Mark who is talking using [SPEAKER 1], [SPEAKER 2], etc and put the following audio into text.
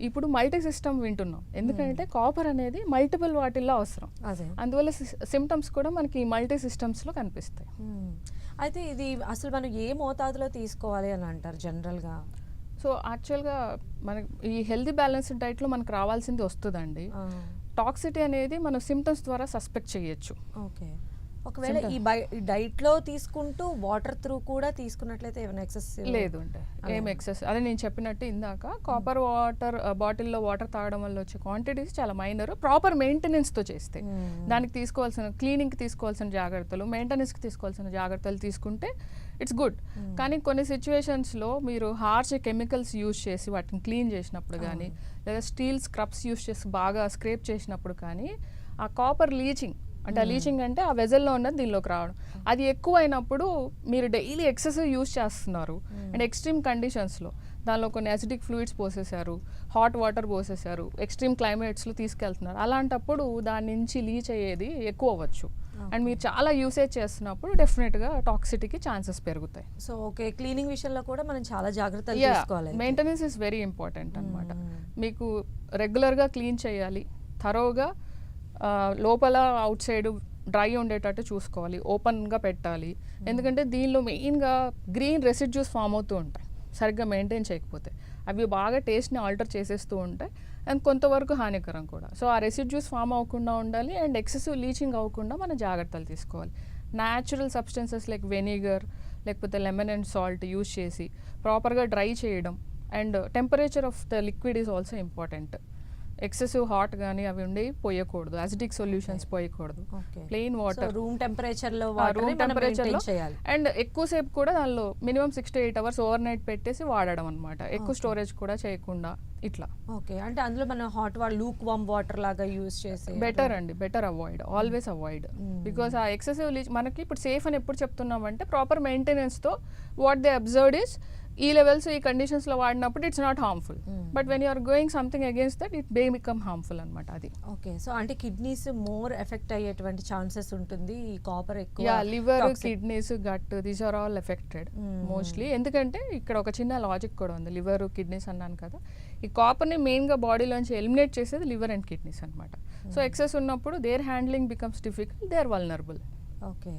[SPEAKER 1] ఇప్పుడు multi system వింటున్నాం, ఎందుకంటే కాపర్ అనేది మల్టిపుల్ వాటిల్లో అవసరం. అందువల్ల సిమ్టమ్స్ కూడా మనకి మల్టీ సిస్టమ్స్లో కనిపిస్తాయి.
[SPEAKER 2] అయితే ఇది అసలు మనం ఏ మోతాదులో తీసుకోవాలి అని అంటారు జనరల్గా?
[SPEAKER 1] సో యాక్చువల్గా మనకి ఈ హెల్తీ బ్యాలెన్స్డ్ డైట్లో మనకు రావాల్సింది వస్తుందండి. టాక్సిటీ అనేది మనం సిమ్టమ్స్ ద్వారా సస్పెక్ట్ చేయొచ్చు.
[SPEAKER 2] ఓకే, ఒకవేళ ఈ డైట్లో తీసుకుంటూ వాటర్ త్రూ కూడా తీసుకున్నట్లయితే ఏమైనా ఎక్సెస్
[SPEAKER 1] లేదు అంటే ఏం ఎక్సెస్, అదే నేను చెప్పినట్టు ఇందాక కాపర్ వాటర్ బాటిల్లో వాటర్ తాగడం వల్ల వచ్చే క్వాంటిటీస్ చాలా మైనర్. ప్రాపర్ మెయింటెనెన్స్తో చేస్తే దానికి తీసుకోవాల్సిన క్లీనింగ్కి తీసుకోవాల్సిన జాగ్రత్తలు, మెయింటెనెన్స్కి తీసుకోవాల్సిన జాగ్రత్తలు తీసుకుంటే ఇట్స్ గుడ్. కానీ కొన్ని సిచ్యువేషన్స్లో మీరు హార్ష్ కెమికల్స్ యూజ్ చేసి వాటిని క్లీన్ చేసినప్పుడు కానీ, లేదా స్టీల్ స్క్రబ్స్ యూజ్ చేసి బాగా స్క్రేప్ చేసినప్పుడు కానీ ఆ కాపర్ లీచింగ్ అంటే, ఆ లీచింగ్ అంటే ఆ వెజల్లో ఉన్నది దీనిలోకి రావడం, అది ఎక్కువ అయినప్పుడు మీరు డైలీ ఎక్సెసివ్ యూజ్ చేస్తున్నారు అండ్ ఎక్స్ట్రీమ్ కండిషన్స్లో దానిలో కొన్ని అసిడిక్ ఫ్లూయిడ్స్ పోసేసారు, హాట్ వాటర్ పోసేసారు, ఎక్స్ట్రీమ్ క్లైమేట్స్లో తీసుకెళ్తున్నారు, అలాంటప్పుడు దాని నుంచి లీచ్ అయ్యేది ఎక్కువ అవ్వచ్చు. అండ్ మీరు చాలా యూసేజ్ చేస్తున్నప్పుడు డెఫినెట్గా టాక్సిటీకి ఛాన్సెస్ పెరుగుతాయి.
[SPEAKER 2] సో ఓకే, క్లీనింగ్ విషయంలో కూడా మనం చాలా జాగ్రత్తలు తీసుకోవాలి.
[SPEAKER 1] మెయింటెనెన్స్ ఇస్ వెరీ ఇంపార్టెంట్ అనమాట. మీకు రెగ్యులర్గా క్లీన్ చేయాలి, థరోగా లోపల అవుట్ సైడ్ డ్రై ఉండేటట్టు చూసుకోవాలి, ఓపెన్గా పెట్టాలి. ఎందుకంటే దీనిలో మెయిన్గా గ్రీన్ రెసిడ్యూస్ ఫామ్ అవుతూ ఉంటాయి సరిగ్గా మెయింటైన్ చేయకపోతే. అవి బాగా టేస్ట్ని ఆల్టర్ చేసేస్తూ ఉంటాయి అండ్ కొంతవరకు హానికరం కూడా. సో ఆ రెసిడ్యూస్ ఫామ్ అవ్వకుండా ఉండాలి అండ్ ఎక్సెసివ్ లీచింగ్ అవ్వకుండా మనం జాగ్రత్తలు తీసుకోవాలి. న్యాచురల్ సబ్స్టెన్సెస్ లైక్ వెనిగర్ లేకపోతే లెమన్ అండ్ సాల్ట్ యూజ్ చేసి ప్రాపర్గా డ్రై చేయడం. And temperature of the liquid is also important. Excessive hot కానీ అవి ఉండి పోయకూడదు, అసిడిక్ సొల్యూషన్స్ పోయకూడదు, ప్లెయిన్ వాటర్
[SPEAKER 2] రూమ్ టెంపరేచర్లో
[SPEAKER 1] అండ్ ఎక్కువసేపు కూడా దానిలో minimum 6 to 8 hours overnight పెట్టేసి వాడడం అనమాట. ఎక్కువ స్టోరేజ్ కూడా చేయకుండా ఇట్లా.
[SPEAKER 2] ఓకే, అంటే అందులో మనం hot water lukewarm water లాగా యూజ్ చేసి
[SPEAKER 1] బెటర్ అండి, better avoid, always avoid. Because ఆ ఎక్సెసివ్ మనకి ఇప్పుడు సేఫ్ అని ఎప్పుడు చెప్తున్నామంటే ప్రాపర్ మెయింటెనెన్స్తో వాట్ దే అబ్జర్వ్డ్ ఇస్ ఈ లెవెల్స్ ఈ కండిషన్స్లో వాడినప్పుడు it's not harmful. But when you're going something against that it may become harmful అనమాట. అది
[SPEAKER 2] ఓకే. సో అంటే కిడ్నీస్ మోర్ ఎఫెక్ట్ అయ్యేటువంటి ఛాన్సెస్ ఉంటుంది ఈ కాపర్ ఎక్కువ.
[SPEAKER 1] Liver, kidneys, gut these are all affected mostly. ఎందుకంటే ఇక్కడ ఒక చిన్న లాజిక్ కూడా ఉంది. లివర్, కిడ్నీస్ అన్నాను కదా, ఈ కాపర్ని మెయిన్గా బాడీలోంచి ఎలిమినేట్ చేసేది లివర్ అండ్ కిడ్నీస్ అనమాట. సో ఎక్సెస్ ఉన్నప్పుడు their handling becomes difficult, they are vulnerable.
[SPEAKER 2] Okay.